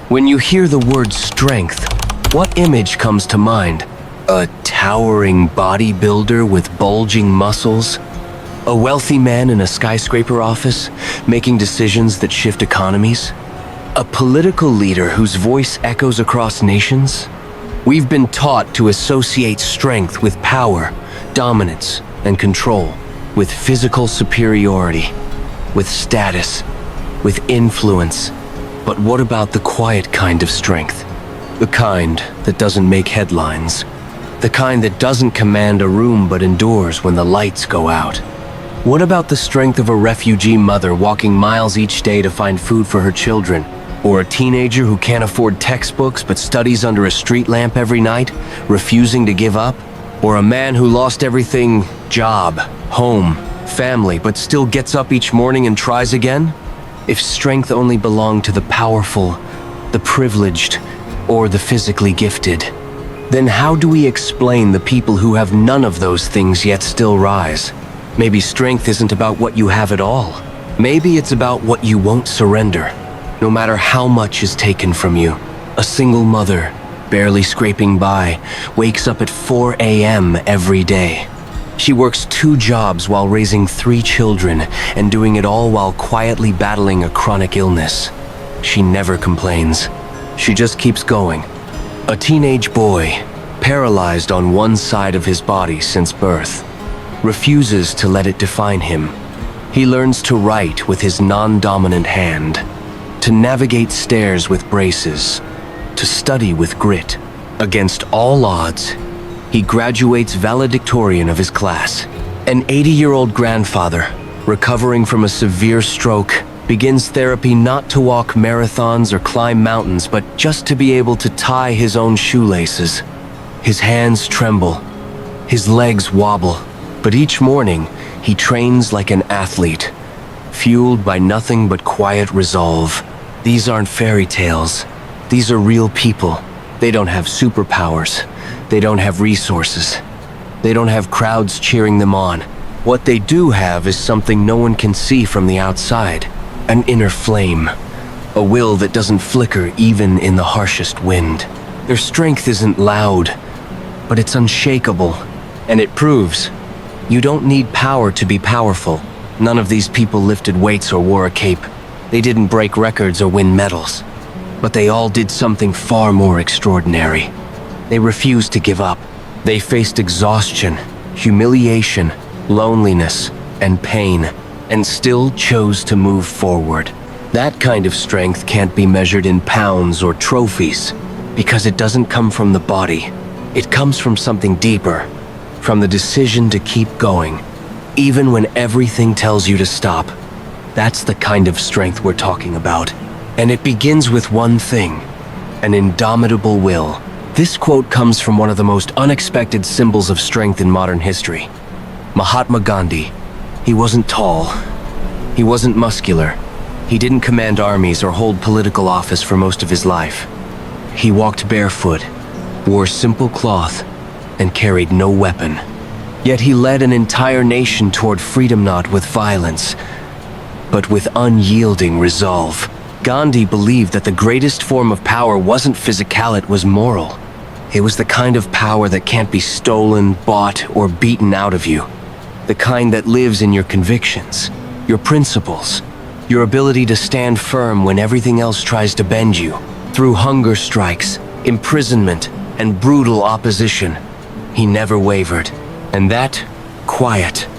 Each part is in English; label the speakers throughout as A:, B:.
A: When you hear the word strength, what image comes to mind? A towering bodybuilder with bulging muscles? A wealthy man in a skyscraper office, making decisions that shift economies? A political leader whose voice echoes across nations? We've been taught to associate strength with power, dominance, and control, with physical superiority, with status, with influence. But what about the quiet kind of strength? The kind that doesn't make headlines. The kind that doesn't command a room but endures when the lights go out. What about the strength of a refugee mother walking miles each day to find food for her children? Or a teenager who can't afford textbooks but studies under a street lamp every night, refusing to give up? Or a man who lost everything, job, home, family, but still gets up each morning and tries again? If strength only belonged to the powerful, the privileged, or the physically gifted, then how do we explain the people who have none of those things yet still rise? Maybe strength isn't about what you have at all. Maybe it's about what you won't surrender, no matter how much is taken from you. A single mother, barely scraping by, wakes up at 4 a.m. every day. She works 2 jobs while raising 3 children and doing it all while quietly battling a chronic illness. She never complains. She just keeps going. A teenage boy, paralyzed on one side of his body since birth, refuses to let it define him. He learns to write with his non-dominant hand, to navigate stairs with braces, to study with grit. Against all odds, he graduates valedictorian of his class. An 80-year-old grandfather, recovering from a severe stroke, begins therapy not to walk marathons or climb mountains, but just to be able to tie his own shoelaces. His hands tremble, his legs wobble, but each morning he trains like an athlete, fueled by nothing but quiet resolve. These aren't fairy tales. These are real people. They don't have superpowers. They don't have resources. They don't have crowds cheering them on. What they do have is something no one can see from the outside. An inner flame. A will that doesn't flicker even in the harshest wind. Their strength isn't loud, but it's unshakable. And it proves you don't need power to be powerful. None of these people lifted weights or wore a cape. They didn't break records or win medals. But they all did something far more extraordinary. They refused to give up. They faced exhaustion, humiliation, loneliness, and pain, and still chose to move forward. That kind of strength can't be measured in pounds or trophies, because it doesn't come from the body. It comes from something deeper, from the decision to keep going, even when everything tells you to stop. That's the kind of strength we're talking about. And it begins with one thing: an indomitable will. This quote comes from one of the most unexpected symbols of strength in modern history. Mahatma Gandhi. He wasn't tall. He wasn't muscular. He didn't command armies or hold political office for most of his life. He walked barefoot, wore simple cloth, and carried no weapon. Yet he led an entire nation toward freedom, not with violence, but with unyielding resolve. Gandhi believed that the greatest form of power wasn't physical, it was moral. It was the kind of power that can't be stolen, bought, or beaten out of you. The kind that lives in your convictions, your principles, your ability to stand firm when everything else tries to bend you. Through hunger strikes, imprisonment, and brutal opposition, he never wavered. And that, quiet,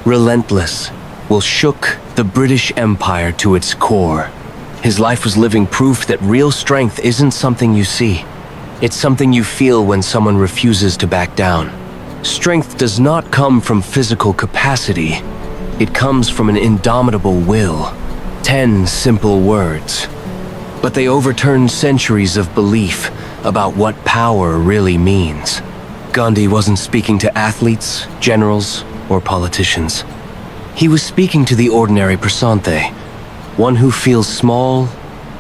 A: relentless, will shook the British Empire to its core. His life was living proof that real strength isn't something you see. It's something you feel when someone refuses to back down. Strength does not come from physical capacity. It comes from an indomitable will. 10 simple words. But they overturn centuries of belief about what power really means. Gandhi wasn't speaking to athletes, generals, or politicians. He was speaking to the ordinary persante, one who feels small,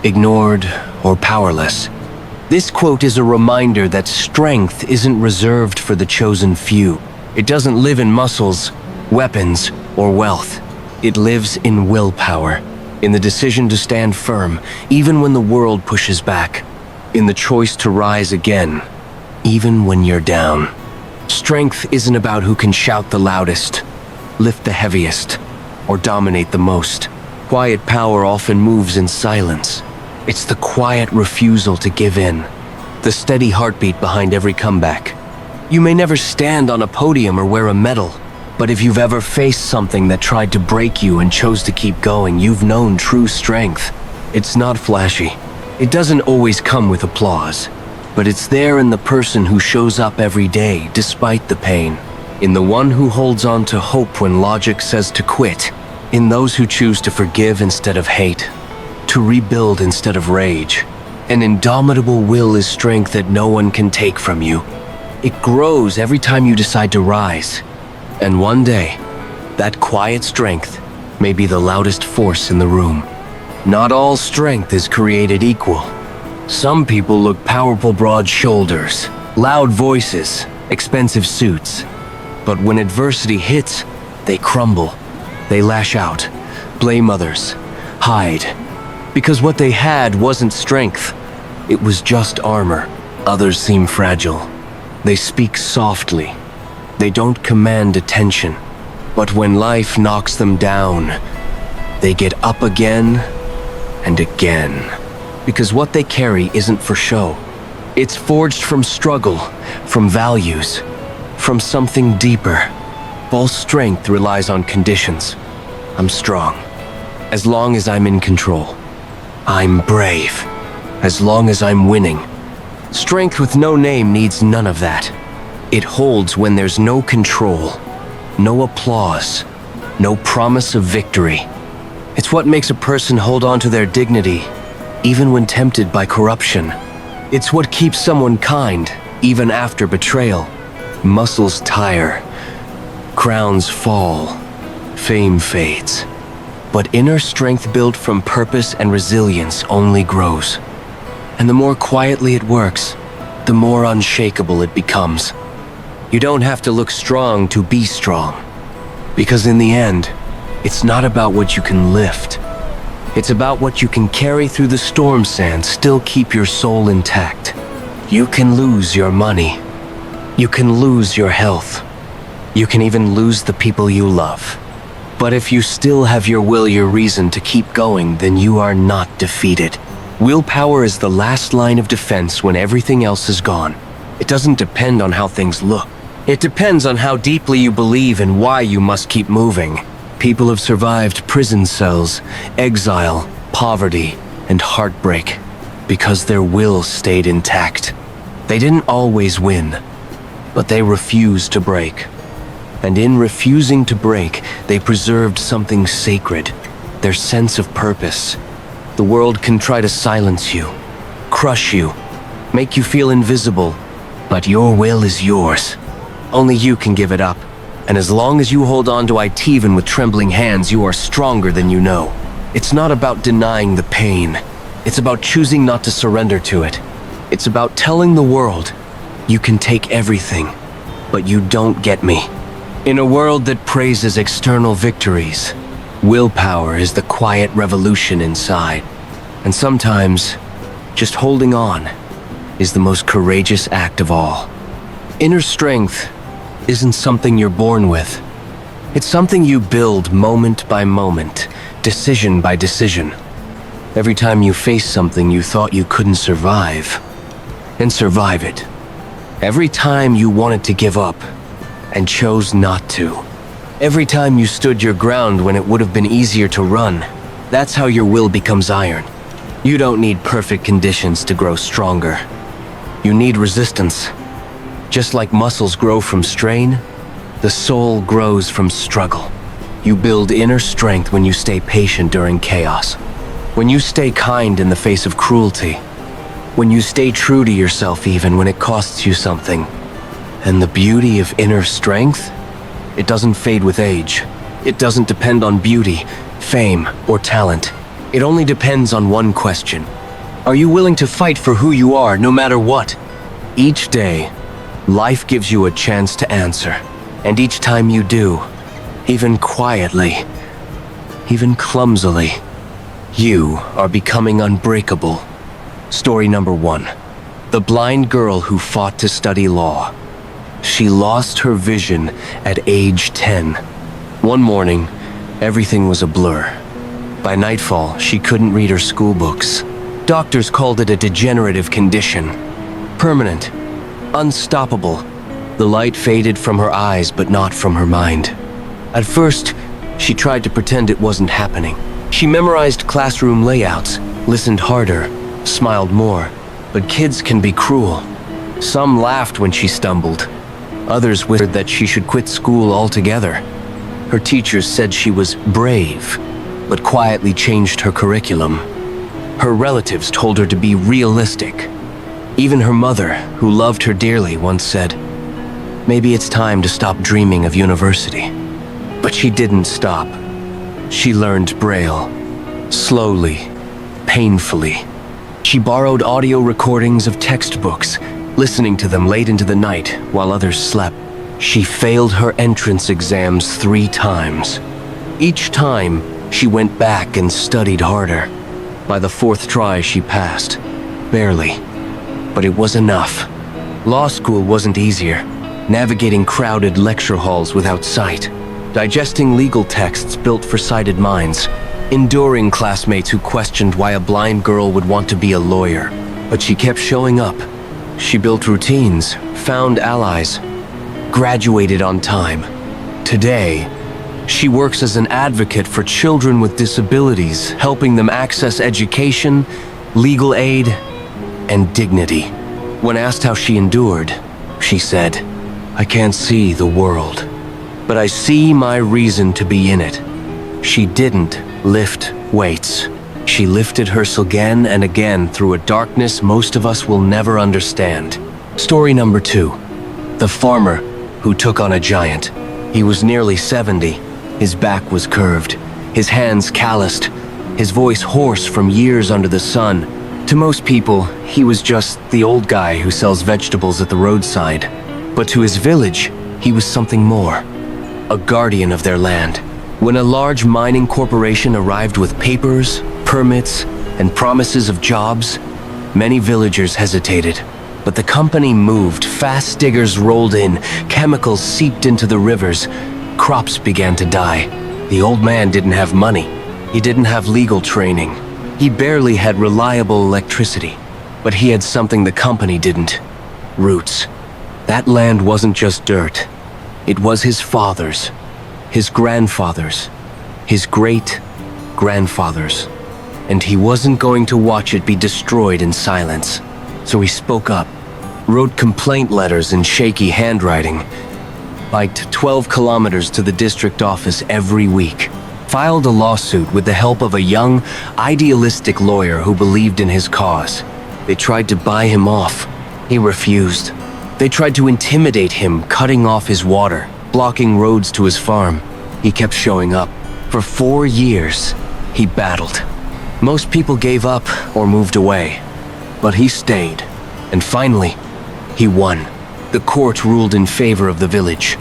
A: ignored, or powerless. This quote is a reminder that strength isn't reserved for the chosen few. It doesn't live in muscles, weapons, or wealth. It lives in willpower. in the decision to stand firm, even when the world pushes back, in the choice to rise again, even when you're down. Strength isn't about who can shout the loudest, lift the heaviest, or dominate the most. Quiet power often moves in silence. It's the quiet refusal to give in, the steady heartbeat behind every comeback. You may never stand on a podium or wear a medal, but if you've ever faced something that tried to break you and chose to keep going, you've known true strength. It's not flashy. It doesn't always come with applause, but it's there in the person who shows up every day despite the pain, in the one who holds on to hope when logic says to quit, in those who choose to forgive instead of hate, to rebuild instead of rage. An indomitable will is strength that no one can take from you. It grows every time you decide to rise. And one day, that quiet strength may be the loudest force in the room. Not all strength is created equal. Some people look powerful, broad shoulders, loud voices, expensive suits. But when adversity hits, they crumble. They lash out, blame others, hide. Because what they had wasn't strength. It was just armor. Others seem fragile. They speak softly. They don't command attention. But when life knocks them down, they get up again and again. Because what they carry isn't for show. It's forged from struggle, from values, from something deeper. False strength relies on conditions. I'm strong, as long as I'm in control. I'm brave, as long as I'm winning. Strength with no name needs none of that. It holds when there's no control, no applause, no promise of victory. It's what makes a person hold on to their dignity, even when tempted by corruption. It's what keeps someone kind, even after betrayal. Muscles tire, crowns fall, fame fades. But inner strength built from purpose and resilience only grows. And the more quietly it works, the more unshakable it becomes. You don't have to look strong to be strong. Because in the end, it's not about what you can lift. It's about what you can carry through the storm sand, still keep your soul intact. You can lose your money. You can lose your health. You can even lose the people you love. But if you still have your will, your reason to keep going, then you are not defeated. Willpower is the last line of defense when everything else is gone. It doesn't depend on how things look. It depends on how deeply you believe and why you must keep moving. People have survived prison cells, exile, poverty, and heartbreak because their will stayed intact. They didn't always win, but they refused to break. And in refusing to break, they preserved something sacred, their sense of purpose. The world can try to silence you, crush you, make you feel invisible, but your will is yours. Only you can give it up. And as long as you hold on to it even with trembling hands, you are stronger than you know. It's not about denying the pain. It's about choosing not to surrender to it. It's about telling the world, you can take everything, but you don't get me. In a world that praises external victories, willpower is the quiet revolution inside. And sometimes, just holding on is the most courageous act of all. Inner strength isn't something you're born with. It's something you build moment by moment, decision by decision. Every time you face something you thought you couldn't survive, and survive it. Every time you wanted to give up, and chose not to. Every time you stood your ground when it would have been easier to run. That's how your will becomes iron. You don't need perfect conditions to grow stronger. You need resistance. Just like muscles grow from strain, the soul grows from struggle. You build inner strength when you stay patient during chaos. When you stay kind in the face of cruelty. When you stay true to yourself even when it costs you something. And the beauty of inner strength? It doesn't fade with age. It doesn't depend on beauty, fame, or talent. It only depends on one question. Are you willing to fight for who you are no matter what? Each day, life gives you a chance to answer. And each time you do, even quietly, even clumsily, You are becoming unbreakable. Story number 1. The blind girl who fought to study law. She lost her vision at age 10. One morning, everything was a blur. By nightfall, she couldn't read her school books. Doctors called it a degenerative condition. Permanent. Unstoppable. The light faded from her eyes, but not from her mind. At first, she tried to pretend it wasn't happening. She memorized classroom layouts, listened harder, smiled more. But kids can be cruel. Some laughed when she stumbled. Others whispered that she should quit school altogether. Her teachers said she was brave, but quietly changed her curriculum. Her relatives told her to be realistic. Even her mother, who loved her dearly, once said, "Maybe it's time to stop dreaming of university." But she didn't stop. She learned Braille. Slowly, painfully. She borrowed audio recordings of textbooks, listening to them late into the night while others slept. She failed her entrance exams 3 times. Each time, she went back and studied harder. By the 4th try, she passed. Barely. But it was enough. Law school wasn't easier. Navigating crowded lecture halls without sight. Digesting legal texts built for sighted minds. Enduring classmates who questioned why a blind girl would want to be a lawyer. But she kept showing up. She built routines, found allies, graduated on time. Today, she works as an advocate for children with disabilities, helping them access education, legal aid, and dignity. When asked how she endured, she said, "I can't see the world, but I see my reason to be in it." She didn't lift weights. She lifted herself again and again through a darkness most of us will never understand. Story number 2. The farmer who took on a giant. He was nearly 70. His back was curved, his hands calloused, his voice hoarse from years under the sun. To most people, he was just the old guy who sells vegetables at the roadside. But to his village, he was something more. A guardian of their land. When a large mining corporation arrived with papers, permits, and promises of jobs, many villagers hesitated. But the company moved, fast diggers rolled in, chemicals seeped into the rivers, crops began to die. The old man didn't have money. He didn't have legal training. He barely had reliable electricity. But he had something the company didn't. Roots. That land wasn't just dirt. It was his father's, his grandfather's, his great-grandfather's. And he wasn't going to watch it be destroyed in silence. So he spoke up, wrote complaint letters in shaky handwriting, biked 12 kilometers to the district office every week, filed a lawsuit with the help of a young, idealistic lawyer who believed in his cause. They tried to buy him off. He refused. They tried to intimidate him, cutting off his water, blocking roads to his farm. He kept showing up. For 4 years, he battled. Most people gave up or moved away. But he stayed, and finally, he won. The court ruled in favor of the village.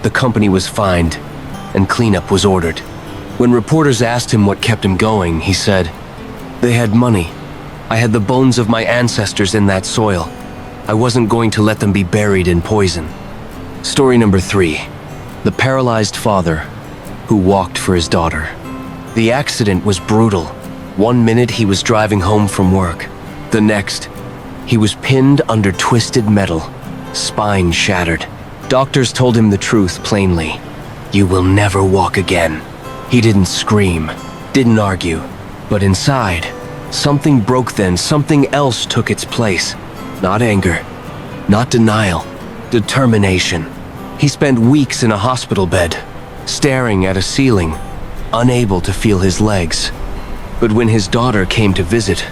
A: The company was fined, and cleanup was ordered. When reporters asked him what kept him going, he said, "They had money. I had the bones of my ancestors in that soil. I wasn't going to let them be buried in poison." Story number 3. The paralyzed father who walked for his daughter. The accident was brutal. One minute he was driving home from work. The next, he was pinned under twisted metal, spine shattered. Doctors told him the truth plainly. "You will never walk again." He didn't scream, didn't argue, but inside, something broke then, something else took its place. Not anger, not denial, determination. He spent weeks in a hospital bed, staring at a ceiling, unable to feel his legs. But when his daughter came to visit,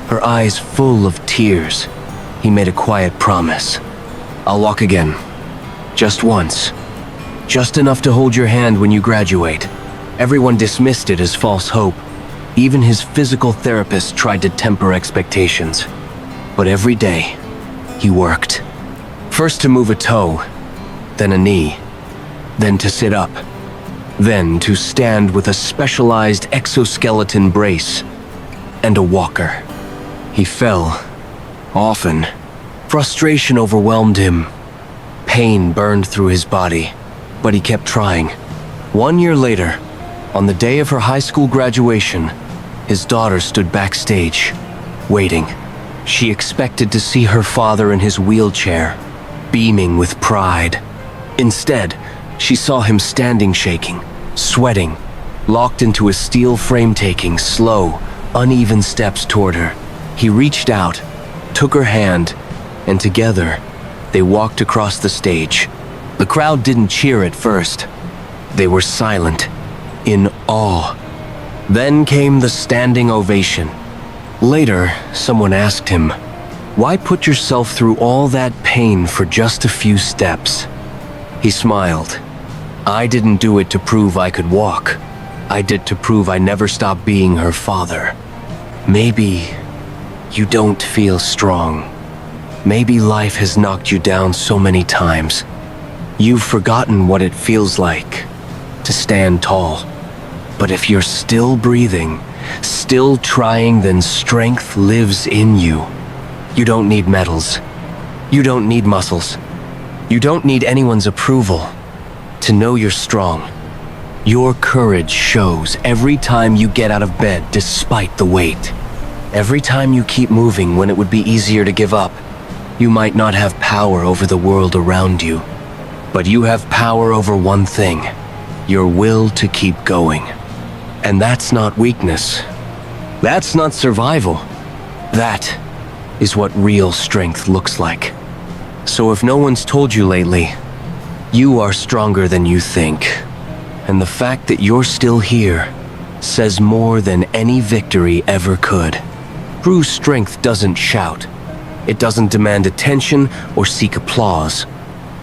A: her eyes full of tears, he made a quiet promise. "I'll walk again. Just once. Just enough to hold your hand when you graduate." Everyone dismissed it as false hope. Even his physical therapist tried to temper expectations. But every day, he worked. First to move a toe, then a knee, then to sit up, then to stand with a specialized exoskeleton brace. and a walker. He fell, often. Frustration overwhelmed him. Pain burned through his body, but he kept trying. 1 year later, on the day of her high school graduation, his daughter stood backstage, waiting. She expected to see her father in his wheelchair, beaming with pride. Instead, she saw him standing shaking, sweating, locked into a steel frame, taking slow, uneven steps toward her. He reached out, took her hand, and together, they walked across the stage. The crowd didn't cheer at first. They were silent, in awe. Then came the standing ovation. Later, someone asked him, "Why put yourself through all that pain for just a few steps?" He smiled. "I didn't do it to prove I could walk. I did to prove I never stopped being her father." Maybe you don't feel strong. Maybe life has knocked you down so many times. You've forgotten what it feels like to stand tall. But if you're still breathing, still trying, then strength lives in you. You don't need medals. You don't need muscles. You don't need anyone's approval to know you're strong. Your courage shows every time you get out of bed despite the weight. Every time you keep moving when it would be easier to give up. You might not have power over the world around you, but you have power over one thing: your will to keep going. And that's not weakness. That's not survival. That is what real strength looks like. So if no one's told you lately, you are stronger than you think. And the fact that you're still here says more than any victory ever could. True strength doesn't shout. It doesn't demand attention or seek applause.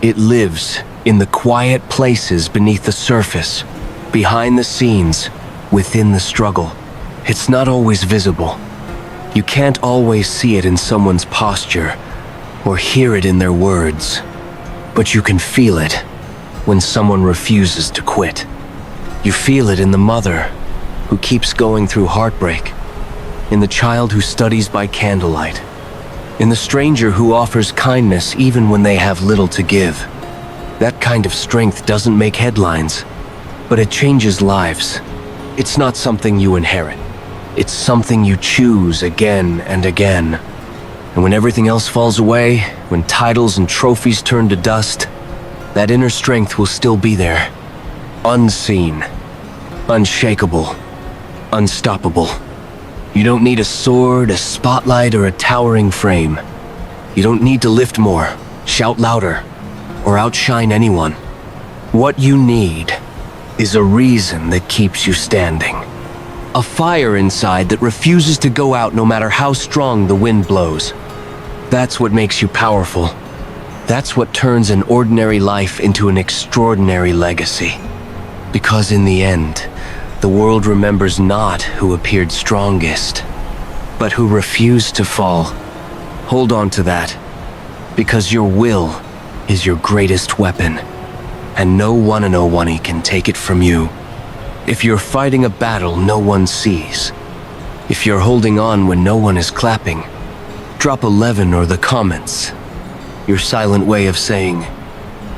A: It lives in the quiet places beneath the surface, behind the scenes, within the struggle. It's not always visible. You can't always see it in someone's posture or hear it in their words, but you can feel it when someone refuses to quit. You feel it in the mother who keeps going through heartbreak, in the child who studies by candlelight, in the stranger who offers kindness even when they have little to give. That kind of strength doesn't make headlines, but it changes lives. It's not something you inherit. It's something you choose again and again. And when everything else falls away, when titles and trophies turn to dust, that inner strength will still be there. Unseen, unshakable, unstoppable. You don't need a sword, a spotlight, or a towering frame. You don't need to lift more, shout louder, or outshine anyone. What you need is a reason that keeps you standing. A fire inside that refuses to go out no matter how strong the wind blows. That's what makes you powerful. That's what turns an ordinary life into an extraordinary legacy. Because in the end, the world remembers not who appeared strongest, but who refused to fall. Hold on to that, because your will is your greatest weapon, and no one and no one can take it from you. If you're fighting a battle no one sees, if you're holding on when no one is clapping, drop 11 or the comments. Your silent way of saying,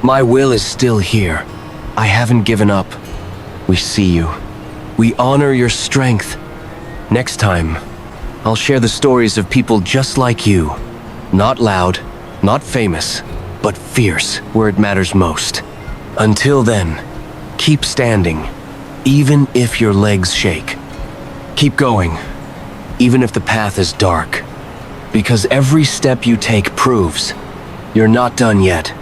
A: "My will is still here. I haven't given up." We see you. We honor your strength. Next time, I'll share the stories of people just like you. Not loud, not famous, but fierce where it matters most. Until then, keep standing, even if your legs shake. Keep going, even if the path is dark. Because every step you take proves you're not done yet.